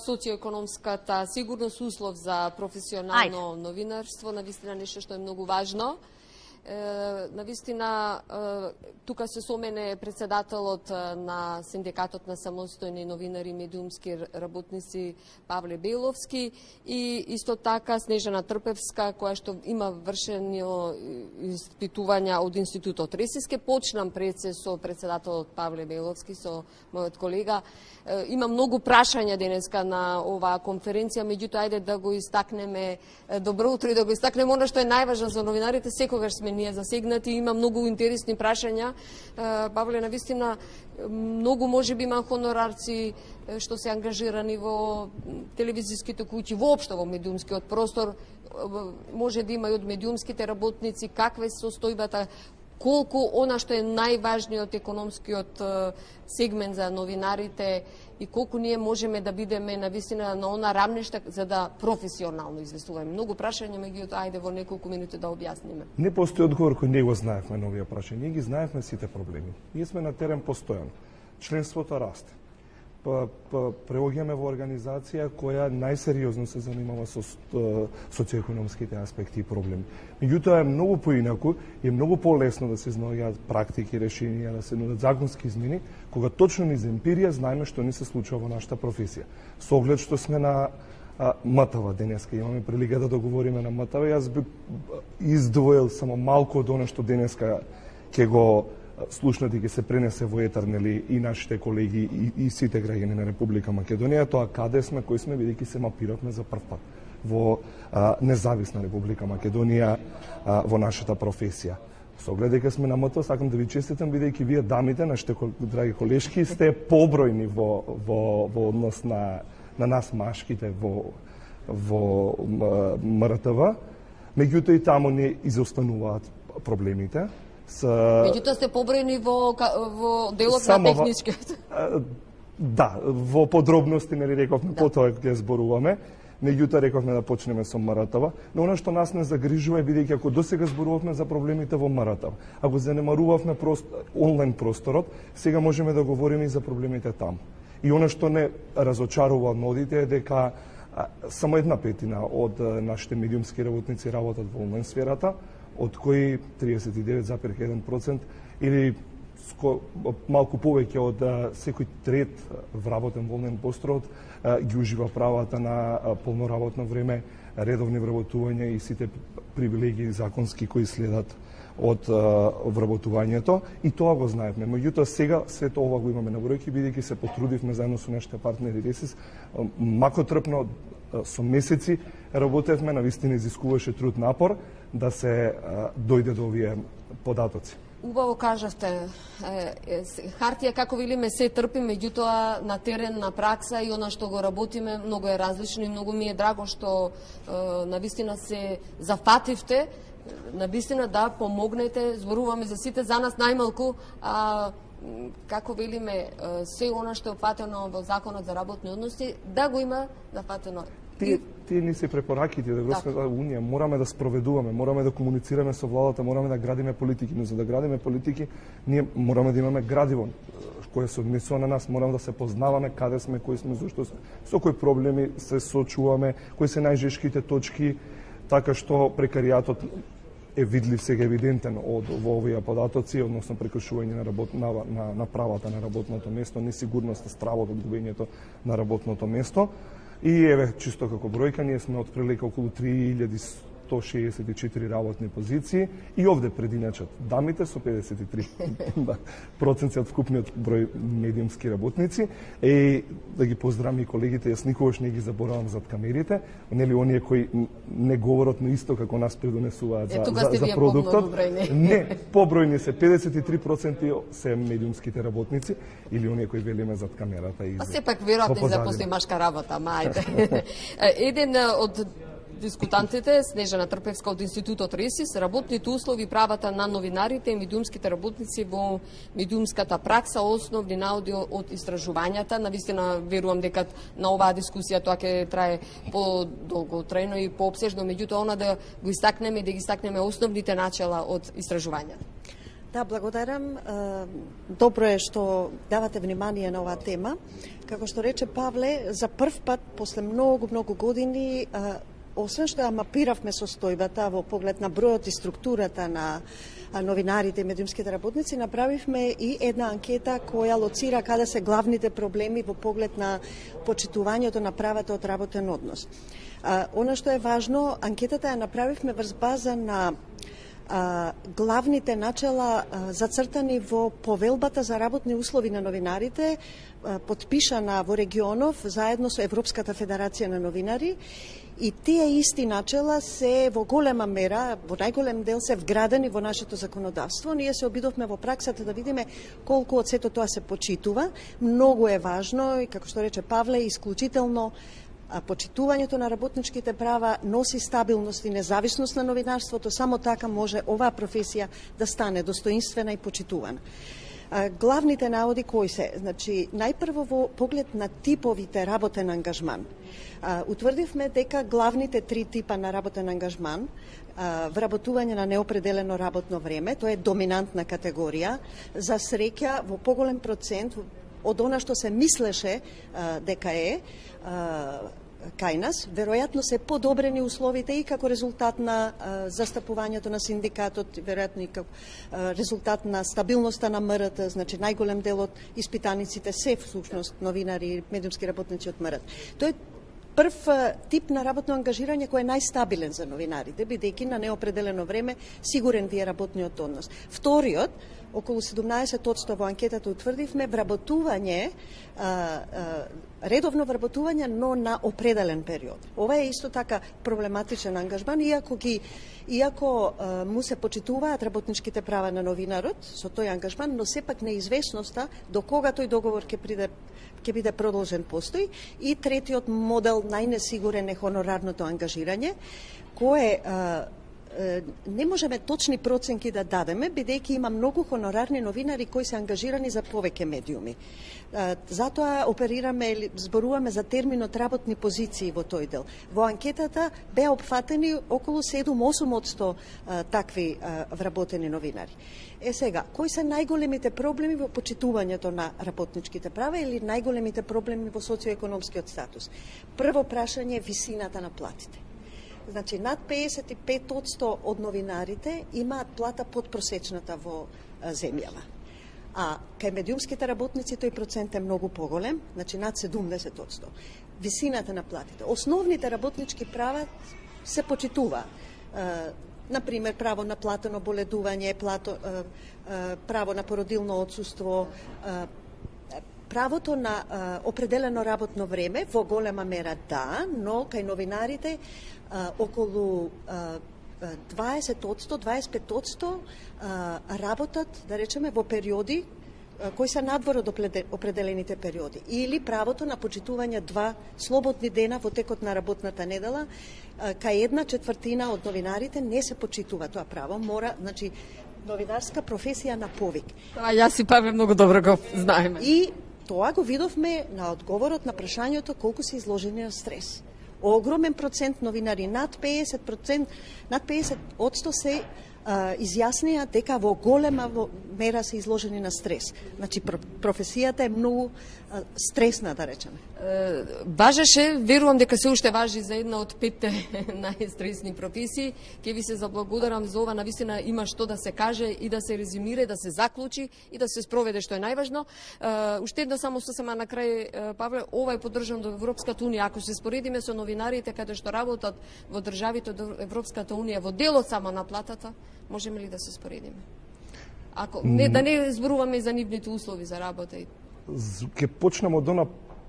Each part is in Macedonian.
социоекономската сигурност услов за професионално новинарство, навистина нешто што е многу важно. Навистина, тука се сомене председателот на Синдикатот на самостојни новинари и медиумски работници Павле Беловски и исто така Снежана Трпевска, која што има вршени испитувања од Институтот Ресис. Ке почнам пред се со председателот Павле Беловски, со мојот колега. Има многу прашања денеска на оваа конференција, меѓутоа ајде да го истакнеме. Добро утро и да го истакнеме она што е најважно за новинарите. Секогаш сме ние засегнати, има многу интересни прашања. Павле, навистина, многу можеби има хонорарци што се ангажирани во телевизиските куќи, воопшто во медиумскиот простор. Може да има и од медиумските работници, каква е состојбата, колку она што е најважниот економскиот сегмент за новинарите и колку ние можеме да бидеме навистина на она рамнешта за да професионално известуваме. Многу прашања, меѓутоа ајде во неколку минути да објасниме. Не постои одговор кој не го знаевме на овие прашања. Ние ги знаевме сите проблеми. Ние сме на терен постојано. Членството расте. Преоѓаме во организација која најсериозно се занимава со социоекономските аспекти и проблеми. Меѓутоа е многу поинаку и е многу полесно да се изнаоѓаат практики, решенија, да се нудат законски измени, кога точно низ емпирија знаеме што ни се случува во нашата професија. Со оглед што сме на МТВ денеска, имаме прилика да договориме на МТВ, јас би издвоил само малку од оно што денеска ќе го слушнати ќе се пренесе во етер, нели, и нашите колеги и сите граѓани на Република Македонија, тоа каде сме, кои сме, бидејќи се мапиравме за прв пат во независна Република Македонија во нашата професија. Со оглед дека сме на МТВ, сакам да ви честитам, бидејќи вие дамите, нашите драги колешки, сте побројни во однос на нас машките во МРТВ, меѓутоа и таму не изостануваат проблемите. Меѓутоа сте побројни во делот на техничкиот. Да, во подробности, нели рековме, потоа ќе зборуваме. Меѓутоа рековме да почнеме со МРТВ, но она што нас не загрижува е бидејќи ако досега зборувавме за проблемите во МРТВ, ако занемарувавме онлайн просторот, сега можеме да говориме и за проблемите таму. И она што не разочарува од модите е дека само 1/5 од нашите медиумски работници работат во онлайн сферата, од кои 39,1% или малку повеќе од секој трет вработен во онлайн просторот ги ужива правата на полно работно време, редовни вработувања и сите привилегии законски кои следат од вработувањето, и тоа го знаевме. Меѓутоа сега сето ова го имаме на бројки, бидејќи се потрудивме заедно со нашите партнери Ресис, макотрпно со месеци работевме, навистина изискуваше труд, напор да се дојде до овие податоци. Убаво кажавте, хартија, како велиме, се трпи, меѓутоа на терен, на пракса и она што го работиме многу е различно и многу ми е драго што навистина се зафативте, навистина да помогнете, зборуваме за сите, за нас најмалку, како велиме, се она што е опфатено во Законот за работни односи, да го има зафатено. Тие ни се препораките да Европска Унија, мораме да спроведуваме, мораме да комуницираме со владата, мораме да градиме политики, но за да градиме политики, ние мораме да имаме градиво кое се однесува на нас, мораме да се познаваме каде сме, кои сме, зашто сме, со кои проблеми се соочуваме, кои се најжешките точки, така што прекаријатот е видлив сега евидентен во овие податоци, односно прекршување на правата на работното место, несигурноста, стравот од губењето на работното место. И еве, чисто како бројка, ние сме отприлика околу 3164 работни позиции и овде прединачат дамите со 53% од вкупниот број медиумски работници. Да ги поздравам и колегите, јас никогаш не ги заборавам зад камерите, нели оние кои не говорат, но исто како нас предонесуваат за продуктот. Не, побројни се, 53% се медиумските работници или оние кои велиме зад камерата. Па сепак веројатно запостои машка работа, мајде. Еден од дискутантите, Снежана Трпевска од Институтот Ресис, работните услови и правата на новинарите и медиумските работници во медиумската пракса, основни наоди од истражувањата. Навистина верувам дека на оваа дискусија тоа ќе трае подолготрајно и поопсежно, меѓутоа она да го истакнеме, да ги истакнеме основните начела од истражувањата. Да, благодарам. Добро е што давате внимание на оваа тема. Како што рече Павле, за прв пат, после многу години, освен што ја мапиравме состојбата во поглед на бројот и структурата на новинарите и медиумските работници, направивме и една анкета која лоцира каде се главните проблеми во поглед на почитувањето на правата од работен однос. Она што е важно, анкетата ја направивме врз база на главните начела зацртани во повелбата за работни услови на новинарите, подпишана во регионов заедно со Европската федерација на новинари, и тие исти начела се во голема мера, во најголем дел се вградени во нашето законодавство. Ние се обидовме во праксата да видиме колку од сето тоа се почитува. Многу е важно и, како што рече Павле, исклучително почитувањето на работничките права носи стабилност и независност на новинарството, само така може оваа професија да стане достоинствена и почитувана. Главните наводи кои се? Значи, најпрво во поглед на типовите работен ангажман. Утврдивме дека главните три типа на работен ангажман, вработување на неопределено работно време, тоа е доминантна категорија, за среќа во поголем процент од она што се мислеше дека е кај нас, веројатно се подобрени условите и како резултат на застапувањето на синдикатот, веројатно и како резултат на стабилноста на МРТ, значи најголем дел од испитаниците се всушност новинари и медиумски работници од МРТ. Тој е прв тип на работно ангажирање кој е најстабилен за новинарите, бидејќи на неопределено време сигурен ви е работниот однос. Вториот, околу 17% во анкетата утврдивме вработување, редовно вработување, но на определен период. Ова е исто така проблематичен ангажман, иако му се почитуваат работничките права на новинарот со тој ангажман, но сепак неизвестноста до кога тој договор ќе биде продолжен постои. И третиот модел, најнесигурен, е хонорарното ангажирање, кое не можеме точни проценки да дадеме, бидејќи има многу хонорарни новинари кои се ангажирани за повеќе медиуми. Затоа оперираме или зборуваме за терминот работни позиции во тој дел. Во анкетата беа опфатени околу 7-8% такви вработени новинари. Сега, кои се најголемите проблеми во почитувањето на работничките права или најголемите проблеми во социоекономскиот статус? Прво прашање е висината на платите. Значи, над 55% од новинарите имаат плата подпросечната во земјава. А кај медиумските работници тој процент е многу поголем, значи над 70%. Висината на платите. Основните работнички права се почитува. Например, право на платено боледување, право на породилно отсуство, правото на определено работно време, во голема мера да, но кај новинарите околу 20%, 25% работат, да речеме, во периоди кои се надвор од определените периоди. Или правото на почитување 2 слободни дена во текот на работната недела, кај 1/4 од новинарите не се почитува тоа право, мора, значи, новинарска професија на повик. Јас и Павле многу добро го знаеме. И тоа го видовме на одговорот на прашањето колку се изложени на стрес. Огромен процент новинари, над 50% се изјаснија дека во голема мера се изложени на стрес. Значи, професијата е многу стресна, да речеме. Важеше, верувам дека се уште важи за една од 5 најстресни професии. Ке ви се заблагодарам за ова, навистина има што да се каже и да се резюмира, да се заклучи и да се спроведе, што е најважно. Уште една само сосема на крај, Павле, ова е поддржано до Европската унија. Ако се споредиме со новинарите каде што работат во државите од Европската унија во делот само на платата, можеме ли да се споредиме? Ако да не зборуваме за нивните услови за работа. Ке почнеме од она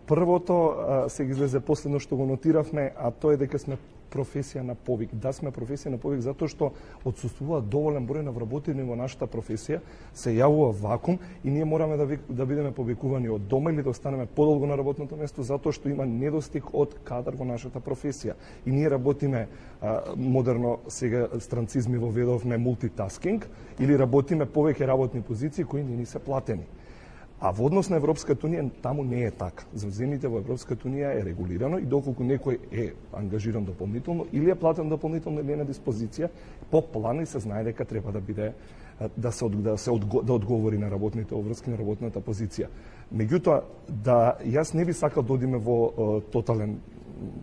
првото, се излезе последно што го нотиравме, а тоа е дека сме професија на повик. Да, сме професија на повик затоа што отсуствува доволен број на вработени во нашата професија, се јавува вакуум и ние мораме да бидеме повикувани од дома или да останеме подолго на работното место затоа што има недостиг од кадар во нашата професија. И ние работиме модерно, сега странцизми воведовме мултитаскинг, или работиме повеќе работни позиции кои не ни се платени. А во однос на Европската унија, таму не е така. За земјите во Европската унија е регулирано и доколку некој е ангажиран дополнително или е платен дополнително или е на диспозиција, по план и се знае дека треба да биде да одговори на работните обврски, на работната позиција. Меѓутоа, јас не би сакал да одиме во тотален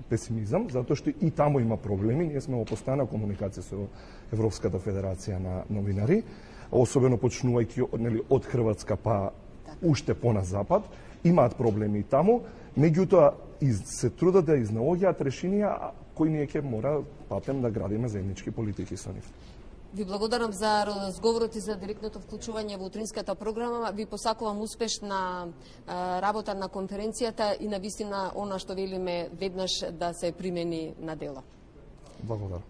песимизам, затоа што и таму има проблеми. Ние сме во постојана комуникација со Европската федерација на новинари, особено почнувајќи од Хрватска па уште на запад, имаат проблеми и таму, меѓутоа се трудат да изнаоѓаат решенија кои ние ќе мора патем да градиме заеднички политики со нив. Ви благодарам за разговорот и за директното вклучување во утринската програма. Ви посакувам успешна работа на конференцијата и на вистина она што велиме веднаш да се примени на дело. Благодарам.